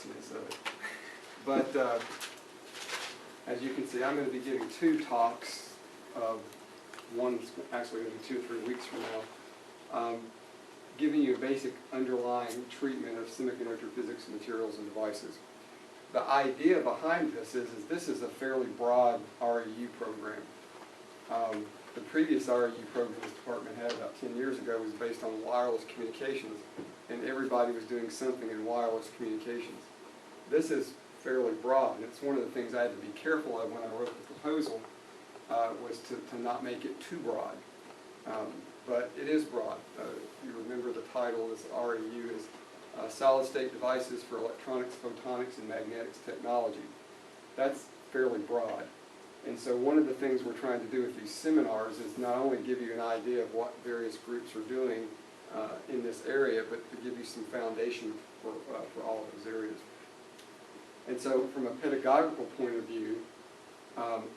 complexities of it. But as you can see, I'm going to be giving 2 talks. One's actually going to be 2 or 3 weeks from now, giving you a basic underlying treatment of semiconductor physics, materials, and devices. The idea behind this is this is a fairly broad REU program. The previous REU program this department had about 10 years ago was based on wireless communications, and everybody was doing something in wireless communications. This is fairly broad, and it's one of the things I had to be careful of when I wrote the proposal, was to not make it too broad. But it is broad. If you remember, the title is REU is Solid-State Devices for Electronics, Photonics, and Magnetics Technology. That's fairly broad. And so one of the things we're trying to do with these seminars is not only give you an idea of what various groups are doing in this area, but to give you some foundation for all of those areas. And so from a pedagogical point of view,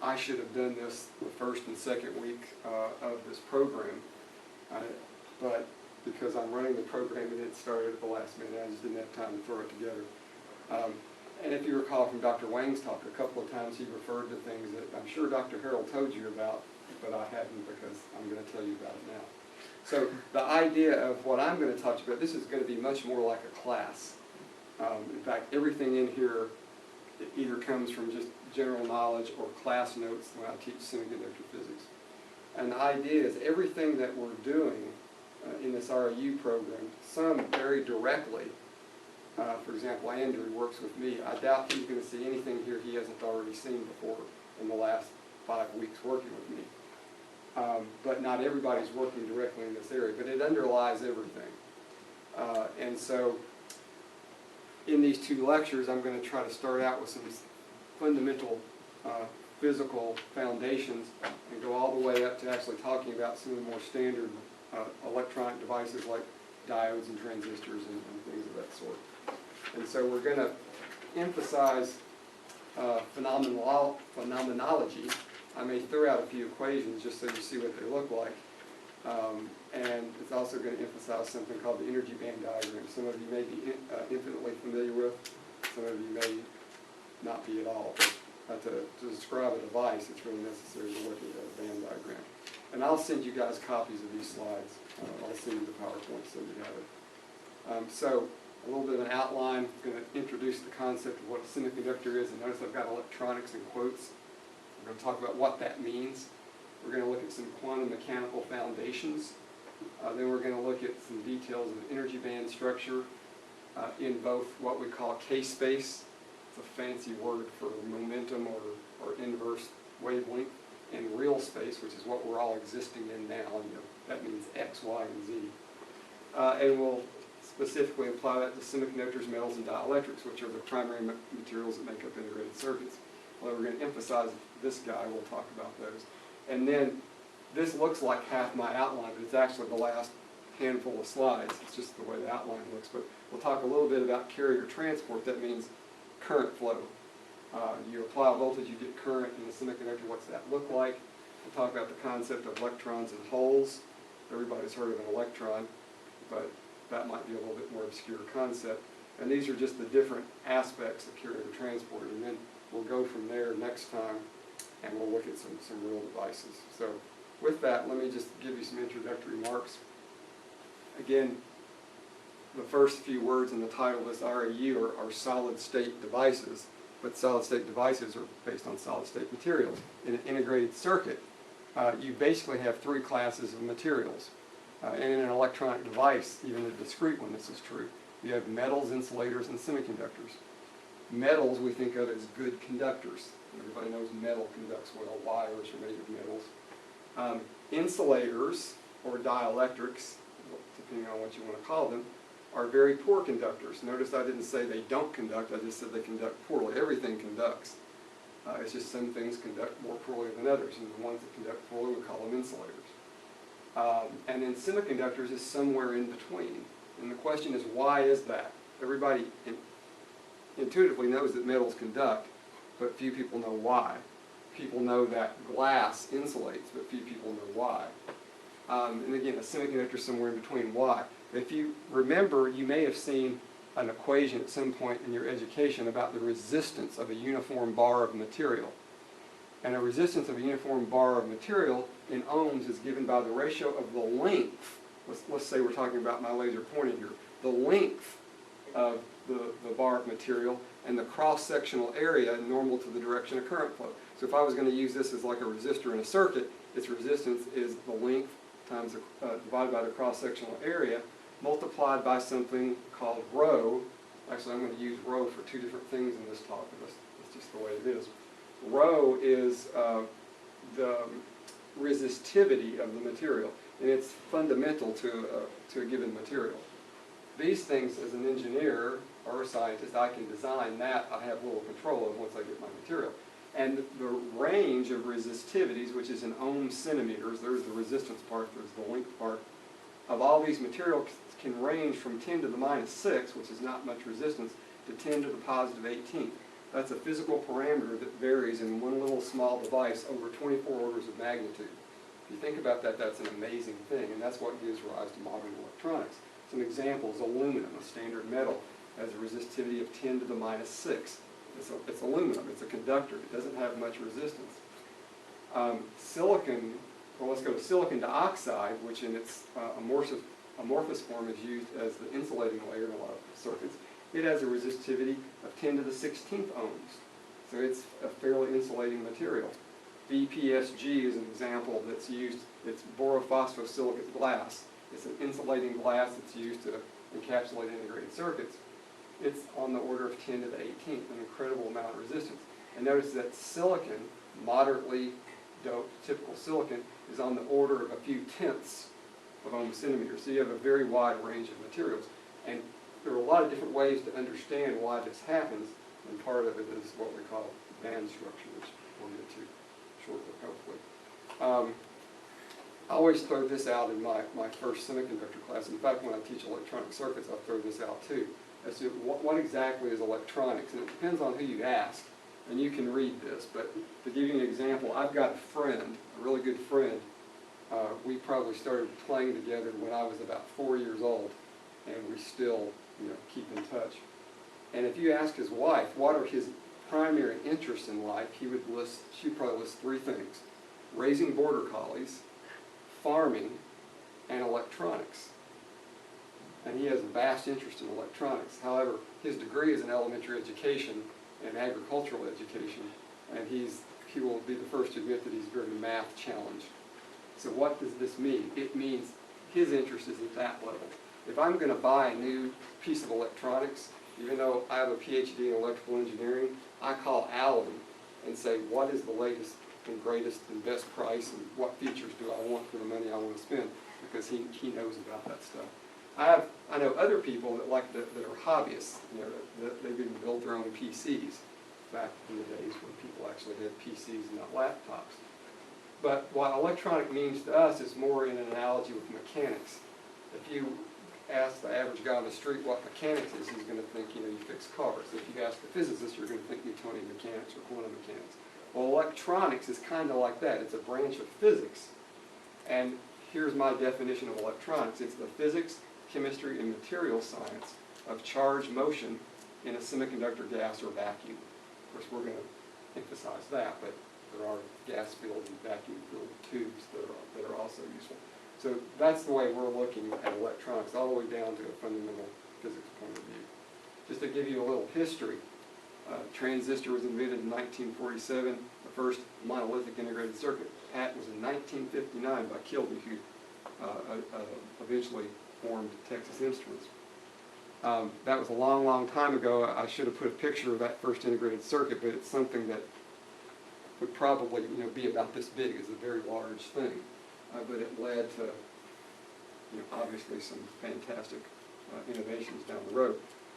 I should have done this the first and second week of this program, but because I'm running the program and it started at the last minute, I just didn't have time to throw it together. And if you recall from Dr. Wang's talk, a couple of times he referred to things that I'm sure Dr. Harrell told you about, but I hadn't, because I'm going to tell you about it now. So the idea of what I'm going to talk about, this is going to be much more like a class. In fact, everything in here either comes from just general knowledge or class notes when I teach semiconductor physics. And the idea is everything that we're doing in this REU program, some very directly. For example, Andrew works with me. I doubt he's going to see anything here he hasn't already seen before in the last 5 weeks working with me. But not everybody's working directly in this area, but it underlies everything. And so in these 2 lectures, I'm going to try to start out with some fundamental physical foundations and go all the way up to actually talking about some of the more standard electronic devices like diodes and transistors and things of that sort. And so we're going to emphasize phenomenology. I may throw out a few equations just so you see what they look like. And it's also going to emphasize something called the energy band diagram. Some of you may be infinitely familiar with, some of you may not be at all. But to describe a device, it's really necessary to look at a band diagram. And I'll send you guys copies of these slides. I'll send you the PowerPoint so you have it. So a little bit of an outline. I'm going to introduce the concept of what a semiconductor is. And notice I've got electronics in quotes. We're going to talk about what that means. We're going to look at some quantum mechanical foundations. Then we're going to look at some details of the energy band structure in both what we call K-space. It's a fancy word for momentum or inverse wavelength, and real space, which is what we're all existing in now. And that means X, Y, and Z. And we'll specifically apply that to semiconductors, metals, and dielectrics, which are the primary materials that make up integrated circuits. Although we're going to emphasize this guy, we'll talk about those. And then this looks like half my outline, but it's actually the last handful of slides. It's just the way the outline looks. But we'll talk a little bit about carrier transport. That means current flow. You apply a voltage, you get current in the semiconductor. What's that look like? We'll talk about the concept of electrons and holes. Everybody's heard of an electron, but that might be a little bit more obscure concept. And these are just the different aspects of carrier transport. And then we'll go from there next time, and we'll look at some real devices. So with that, let me just give you some introductory remarks. Again, the first few words in the title of this REU are solid-state devices, but solid-state devices are based on solid-state materials. In an integrated circuit, you basically have 3 classes of materials. And in an electronic device, even a discrete one, this is true. You have metals, insulators, and semiconductors. Metals we think of as good conductors. Everybody knows metal conducts well. Wires are made of metals. Insulators, or dielectrics, depending on what you want to call them, are very poor conductors. Notice I didn't say they don't conduct, I just said they conduct poorly. Everything conducts. It's just some things conduct more poorly than others, and the ones that conduct poorly, we call them insulators. And then semiconductors is somewhere in between. And the question is, why is that? Everybody intuitively knows that metals conduct, but few people know why. People know that glass insulates, but few people know why. And again, a semiconductor is somewhere in between. Why? If you remember, you may have seen an equation at some point in your education about the resistance of a uniform bar of material. And a resistance of a uniform bar of material in ohms is given by the ratio of the length. Let's say we're talking about my laser pointing here. The length of the bar of material and the cross-sectional area normal to the direction of current flow. So if I was going to use this as like a resistor in a circuit, its resistance is the length times divided by the cross-sectional area multiplied by something called rho. Actually, I'm going to use rho for two different things in this talk, but that's just the way it is. Rho is the resistivity of the material, and it's fundamental to a given material. These things, as an engineer or a scientist, I can design that I have little control of once I get my material. And the range of resistivities, which is in ohm centimeters, there's the resistance part, there's the length part, of all these materials can range from 10 to the minus 6, which is not much resistance, to 10 to the positive 18th. That's a physical parameter that varies in one little small device over 24 orders of magnitude. If you think about that, that's an amazing thing, and that's what gives rise to modern electronics. Some examples: aluminum, a standard metal, has a resistivity of 10 to the minus 6. It's aluminum, it's a conductor, it doesn't have much resistance. Silicon, well, let's go to silicon dioxide, which in its amorphous form is used as the insulating layer in a lot of circuits. It has a resistivity of 10 to the 16th ohms, so it's a fairly insulating material. BPSG is an example that's used. It's borophosphosilicate glass. It's an insulating glass that's used to encapsulate integrated circuits. It's on the order of 10 to the 18th, an incredible amount of resistance. And notice that silicon, moderately doped, typical silicon, is on the order of a few tenths of ohm centimeters. So you have a very wide range of materials. And there are a lot of different ways to understand why this happens, and part of it is what we call band structure, which we'll get to shortly, hopefully. I always throw this out in my first semiconductor class. In fact, when I teach electronic circuits, I throw this out too, as to what exactly is electronics. And it depends on who you ask, and you can read this. But to give you an example, I've got a friend, a really good friend. We probably started playing together when I was about 4 years old, and we still, keep in touch. And if you ask his wife what are his primary interests in life, she'd probably list three things: raising border collies, farming, and electronics. And he has a vast interest in electronics. However, his degree is in elementary education and agricultural education, and he will be the first to admit that he's very math challenged. So what does this mean? It means his interest is at that level. If I'm going to buy a new piece of electronics, even though I have a PhD in electrical engineering, I call Alan and say, what is the latest and greatest and best price, and what features do I want for the money I want to spend, because he knows about that stuff. I know other people that that are hobbyists, that they've even built their own PCs back in the days when people actually had PCs and not laptops. But what electronic means to us is more in an analogy with mechanics. If you ask the average guy on the street what mechanics is, he's going to think, you fix cars. If you ask a physicist, you're going to think Newtonian mechanics or quantum mechanics. Well, electronics is kind of like that. It's a branch of physics. And here's my definition of electronics. It's the physics, chemistry, and material science of charge motion in a semiconductor gas or vacuum. Of course, we're going to emphasize that, but there are gas-filled and vacuum-filled tubes that are also useful. So that's the way we're looking at electronics, all the way down to a fundamental physics point of view. Just to give you a little history, transistor was invented in 1947. The first monolithic integrated circuit patent was in 1959 by Kilby, who eventually formed Texas Instruments. That was a long, long time ago. I should have put a picture of that first integrated circuit, but it's something that would probably be about this big. It's a very large thing. But it led to obviously some fantastic innovations down the road.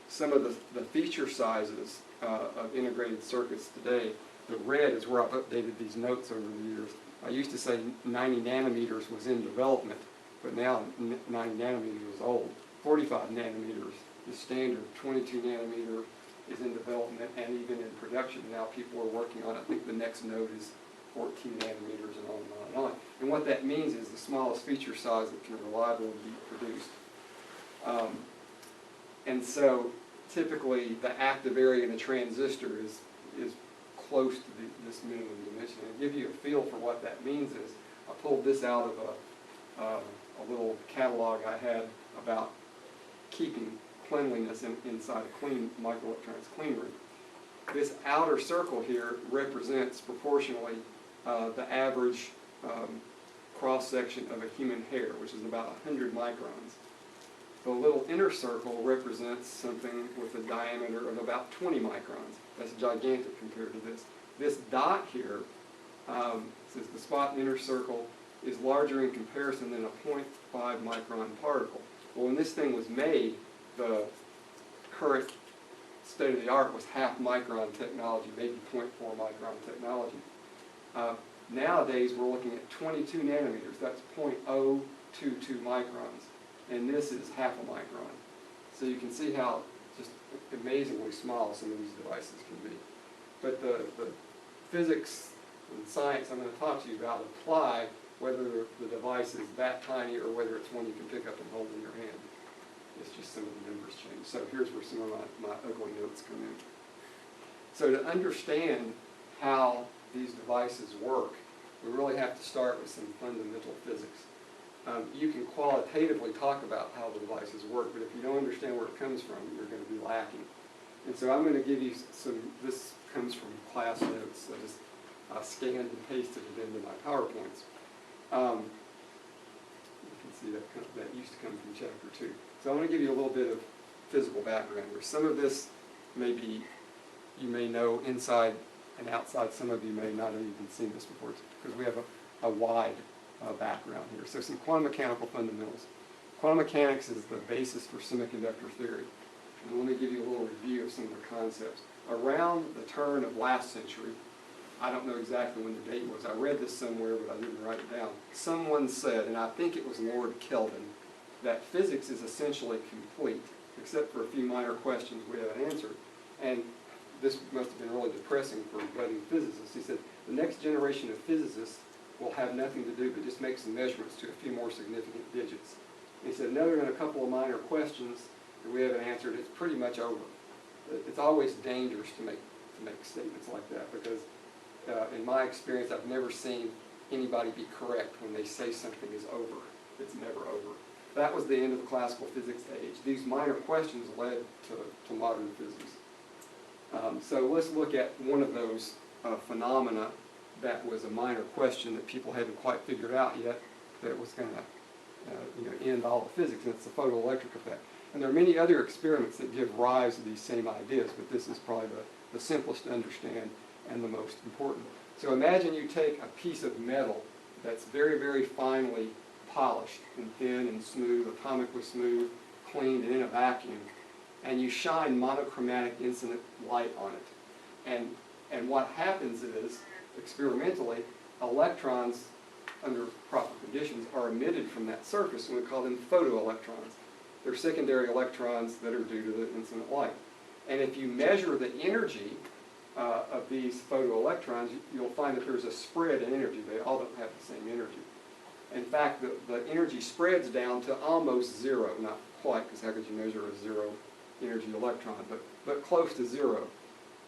Some of the feature sizes of integrated circuits today, the red is where I've updated these notes over the years. I used to say 90 nanometers was in development, but now 90 nanometers is old. 45 nanometers is standard. 22 nanometer is in development and even in production. Now people are working on, I think the next node is 14 nanometers and on and on and on. And what that means is the smallest feature size that can reliably be produced. And so typically the active area in a transistor is close to this minimum dimension. And to give you a feel for what that means is, I pulled this out of a little catalog I had about keeping cleanliness inside a clean microelectronics clean room. This outer circle here represents proportionally the average cross-section of a human hair, which is about 100 microns. The little inner circle represents something with a diameter of about 20 microns. That's gigantic compared to this. This dot here, says the spot in the inner circle is larger in comparison than a 0.5 micron particle. Well, when this thing was made, the current state of the art was half micron technology, maybe 0.4 micron technology. Nowadays, we're looking at 22 nanometers. That's 0.022 microns. And this is half a micron. So you can see how just amazingly small some of these devices can be. But the physics and science I'm going to talk to you about apply whether the device is that tiny or whether it's one you can pick up and hold in your hand. It's just some of the numbers change. So here's where some of my ugly notes come in. So to understand how these devices work, we really have to start with some fundamental physics. You can qualitatively talk about how the devices work, but if you don't understand where it comes from, you're going to be lacking. And so I'm going to give you some, this comes from class notes. I just scanned and pasted it into my PowerPoints. You can see that used to come from chapter 2. So I want to give you a little bit of physical background here. Some of this maybe you may know inside and outside. Some of you may not have even seen this before because we have a wide background here. So some quantum mechanical fundamentals. Quantum mechanics is the basis for semiconductor theory. And let me give you a little review of some of the concepts. Around the turn of last century, I don't know exactly when the date was. I read this somewhere, but I didn't write it down. Someone said, and I think it was Lord Kelvin, that physics is essentially complete, except for a few minor questions we haven't answered. And this must have been really depressing for budding physicists. He said, the next generation of physicists will have nothing to do but just make some measurements to a few more significant digits. And he said, other than a couple of minor questions that we haven't answered, it's pretty much over. It's always dangerous to make statements like that because in my experience, I've never seen anybody be correct when they say something is over. It's never over. That was the end of the classical physics age. These minor questions led to modern physics. So let's look at one of those phenomena that was a minor question that people haven't quite figured out yet that was going to end all of physics, and it's the photoelectric effect. And there are many other experiments that give rise to these same ideas, but this is probably the simplest to understand and the most important. So imagine you take a piece of metal that's very, very finely polished and thin and smooth, atomically smooth, cleaned and in a vacuum, and you shine monochromatic incident light on it. And what happens is, experimentally, electrons under proper conditions are emitted from that surface, and we call them photoelectrons. They're secondary electrons that are due to the incident light. And if you measure the energy of these photoelectrons, you'll find that there's a spread in energy. They all don't have the same energy. In fact, the energy spreads down to almost zero. Not quite, because how could you measure a zero energy electron, but close to zero.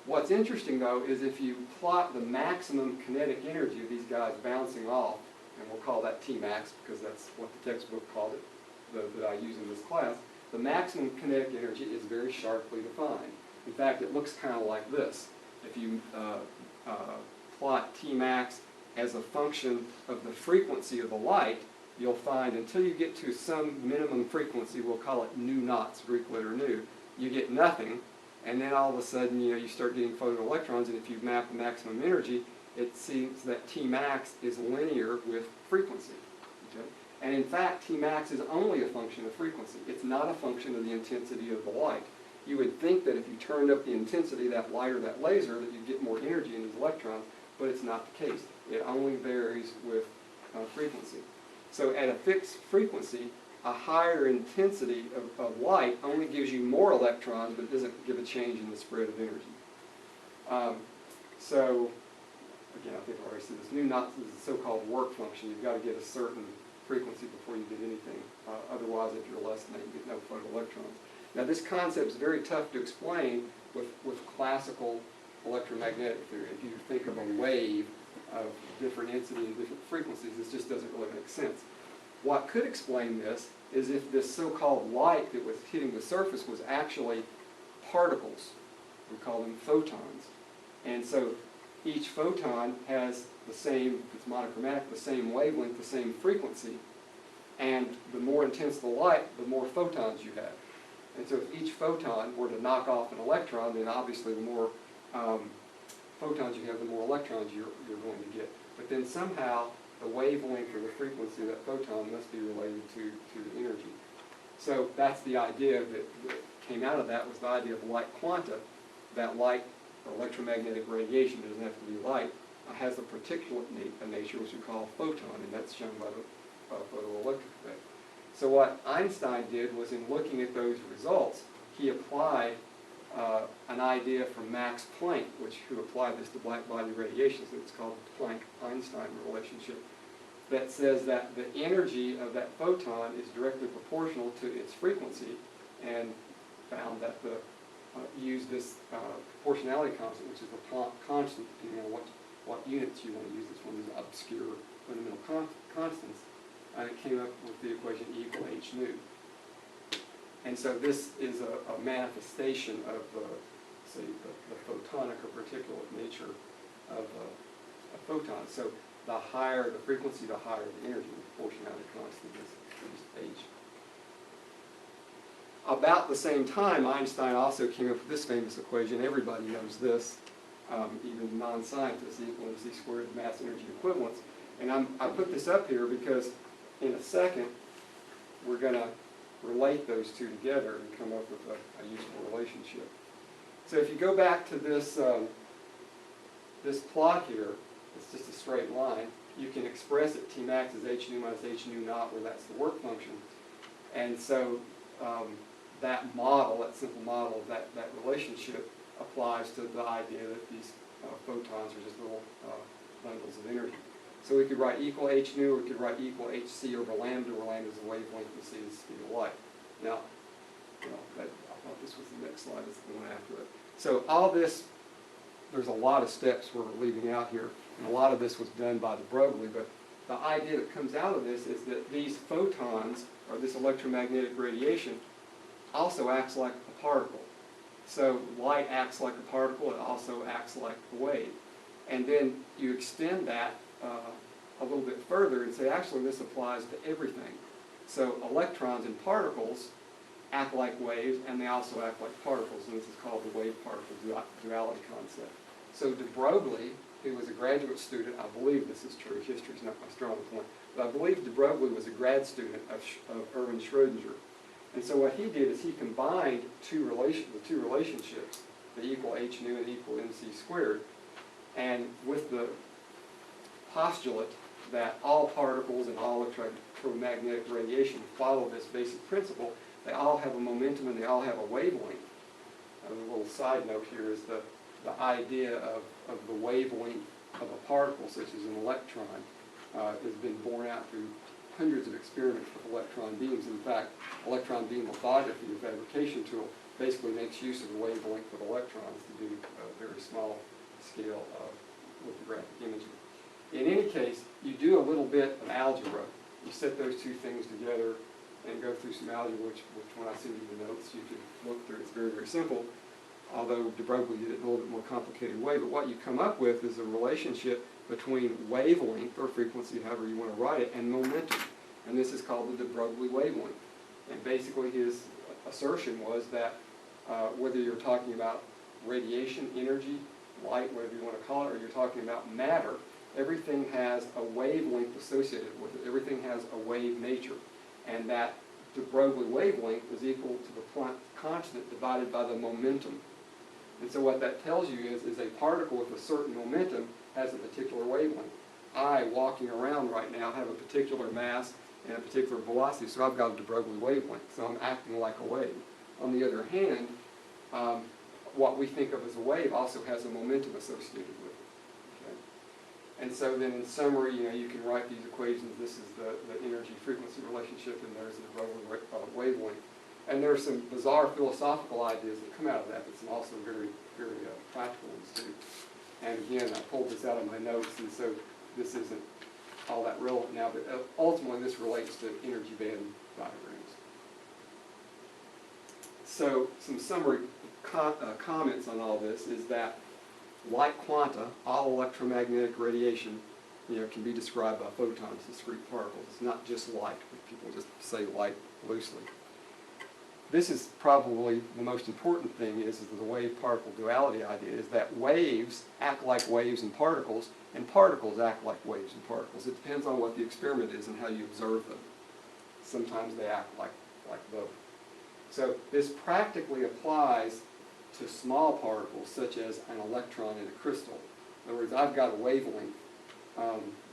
What's interesting, though, is if you plot the maximum kinetic energy of these guys bouncing off, and we'll call that Tmax because that's what the textbook called it that I use in this class, the maximum kinetic energy is very sharply defined. In fact, it looks kind of like this. If you plot Tmax as a function of the frequency of the light, you'll find until you get to some minimum frequency, we'll call it nu knots, Greek letter nu, you get nothing, and then all of a sudden you start getting photoelectrons, and if you map the maximum energy, it seems that Tmax is linear with frequency. Okay? And in fact, Tmax is only a function of frequency. It's not a function of the intensity of the light. You would think that if you turned up the intensity of that light or that laser, that you'd get more energy in these electrons, but it's not the case. It only varies with frequency. So at a fixed frequency, a higher intensity of light only gives you more electrons, but it doesn't give a change in the spread of energy. So, again, I think I already said this. Nu knots is a so-called work function. You've got to get a certain frequency before you get anything. Otherwise, if you're less than that, you get no photoelectrons. Now this concept is very tough to explain with classical electromagnetic theory. If you think of a wave of different intensity and different frequencies, this just doesn't really make sense. What could explain this is if this so-called light that was hitting the surface was actually particles. We call them photons. And so each photon has the same, it's monochromatic, the same wavelength, the same frequency. And the more intense the light, the more photons you have. And so if each photon were to knock off an electron, then obviously the more photons you have, the more electrons you're going to get. But then somehow the wavelength or the frequency of that photon must be related to the energy. So that's the idea that came out of that, was the idea of light quanta. That light, or electromagnetic radiation, doesn't have to be light, has a particulate nature, which we call a photon, and that's shown by the photoelectric effect. So what Einstein did was, in looking at those results, he applied an idea from Max Planck, who applied this to black body radiation. So it's called the Planck-Einstein relationship, that says that the energy of that photon is directly proportional to its frequency, and found that the used this proportionality constant, which is the Planck constant, depending on what units you want to use. This one is obscure fundamental constants. And it came up with the equation E equal h nu. And so this is a manifestation of, say, the photonic or particulate nature of a photon. So the higher the frequency, the higher the energy. The proportionality constant is h. About the same time, Einstein also came up with this famous equation. Everybody knows this, even non-scientists, equal mc squared mass energy equivalence. And I put this up here because in a second we're going to relate those two together and come up with a useful relationship. So if you go back to this, this plot here, it's just a straight line. You can express it T max as h nu minus h nu naught, where that's the work function. And so that model, that simple model of that relationship, applies to the idea that these photons are just little bundles of energy. So we could write equal h nu, or we could write equal hc over lambda, where lambda is the wavelength and c is the speed of light. Now, I thought this was the next slide, it's the one after it. So all this, there's a lot of steps we're leaving out here, and a lot of this was done by de Broglie, but the idea that comes out of this is that these photons, or this electromagnetic radiation, also acts like a particle. So light acts like a particle, it also acts like a wave. And then you extend that a little bit further and say, actually, this applies to everything. So electrons and particles act like waves, and they also act like particles, and this is called the wave-particle duality concept. So de Broglie, who was a graduate student, I believe this is true, history is not my strong point, but I believe de Broglie was a grad student of Erwin Schrödinger. And so what he did is he combined the two relationships, the equal h nu and equal mc squared, and with the postulate that all particles and all electromagnetic radiation follow this basic principle. They all have a momentum and they all have a wavelength. A little side note here is the idea of the wavelength of a particle, such as an electron, has been borne out through hundreds of experiments with electron beams. In fact, electron beam lithography, a fabrication tool, basically makes use of the wavelength of electrons to do a very small scale lithographic imaging. In any case, you do a little bit of algebra. You set those two things together and go through some algebra, which when I send you the notes, you can look through. It's very, very simple, although de Broglie did it in a little bit more complicated way. But what you come up with is a relationship between wavelength, or frequency, however you want to write it, and momentum. And this is called the de Broglie wavelength. And basically his assertion was that whether you're talking about radiation, energy, light, whatever you want to call it, or you're talking about matter, everything has a wavelength associated with it. Everything has a wave nature. And that de Broglie wavelength is equal to the Planck constant divided by the momentum. And so what that tells you is a particle with a certain momentum has a particular wavelength. I, walking around right now, have a particular mass and a particular velocity, so I've got a de Broglie wavelength, so I'm acting like a wave. On the other hand, what we think of as a wave also has a momentum associated with it. Okay? And so then in summary, you can write these equations. This is the energy-frequency relationship, and there's the de Broglie wavelength. And there are some bizarre philosophical ideas that come out of that, but some also very, very practical ones too. And again, I pulled this out of my notes, and so this isn't all that relevant now, but ultimately this relates to energy band diagrams. So some summary comments on all this is that, like quanta, all electromagnetic radiation, can be described by photons, discrete particles. It's not just light, but people just say light loosely. This is probably the most important thing is the wave-particle duality idea, is that waves act like waves and particles act like waves and particles. It depends on what the experiment is and how you observe them. Sometimes they act like both. So this practically applies to small particles such as an electron in a crystal. In other words, I've got a wavelength,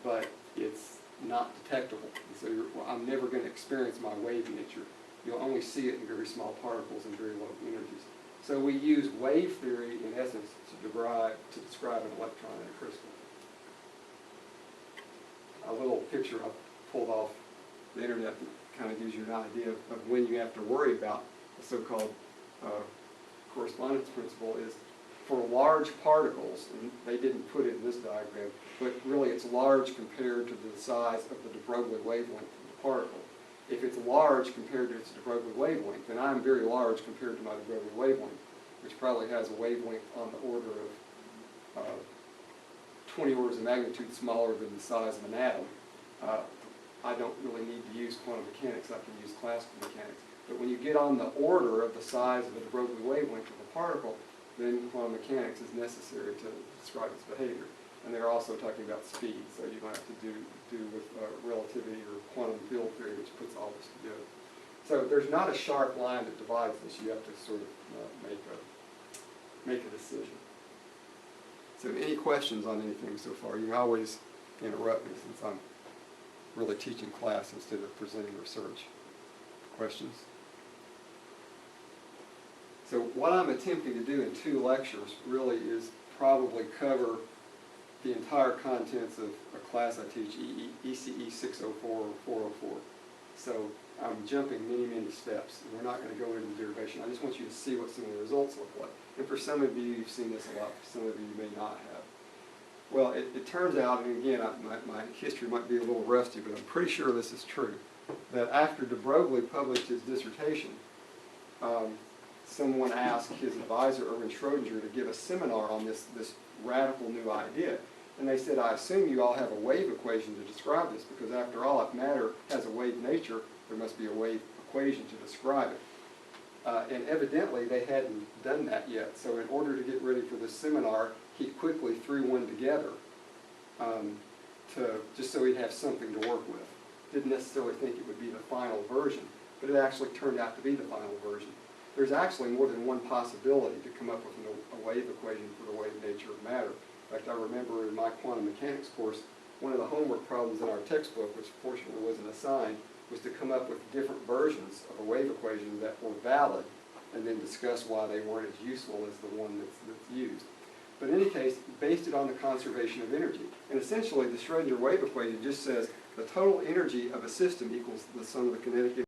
but it's not detectable. And so I'm never going to experience my wave nature. You'll only see it in very small particles and very low energies. So we use wave theory, in essence, to describe an electron in a crystal. A little picture I pulled off the internet that kind of gives you an idea of when you have to worry about the so-called correspondence principle is for large particles, and they didn't put it in this diagram, but really it's large compared to the size of the de Broglie wavelength of the particle. If it's large compared to its de Broglie wavelength, then I'm very large compared to my de Broglie wavelength, which probably has a wavelength on the order of 20 orders of magnitude smaller than the size of an atom. I don't really need to use quantum mechanics, I can use classical mechanics. But when you get on the order of the size of the de Broglie wavelength of a particle, then quantum mechanics is necessary to describe its behavior. And they're also talking about speed, so you might have to do with relativity or quantum field theory, which puts all this together. So there's not a sharp line that divides this. You have to sort of make a decision. So any questions on anything so far? You can always interrupt me since I'm really teaching class instead of presenting research. Questions? So what I'm attempting to do in 2 lectures really is probably cover the entire contents of a class I teach, ECE 604 or 404. So I'm jumping many, many steps, and we're not going to go into the derivation. I just want you to see what some of the results look like. And for some of you, you've seen this a lot. For some of you, you may not have. Well, it turns out, and again, my history might be a little rusty, but I'm pretty sure this is true, that after de Broglie published his dissertation, someone asked his advisor, Erwin Schrödinger, to give a seminar on this radical new idea. And they said, I assume you all have a wave equation to describe this, because after all, if matter has a wave nature, there must be a wave equation to describe it. And evidently, they hadn't done that yet. So in order to get ready for this seminar, he quickly threw one together just so he'd have something to work with. Didn't necessarily think it would be the final version, but it actually turned out to be the final version. There's actually more than one possibility to come up with a wave equation for the wave nature of matter. In fact, I remember in my quantum mechanics course, one of the homework problems in our textbook, which fortunately wasn't assigned, was to come up with different versions of a wave equation that were valid and then discuss why they weren't as useful as the one that's used. But in any case, based it on the conservation of energy. And essentially, the Schrödinger wave equation just says the total energy of a system equals the sum of the kinetic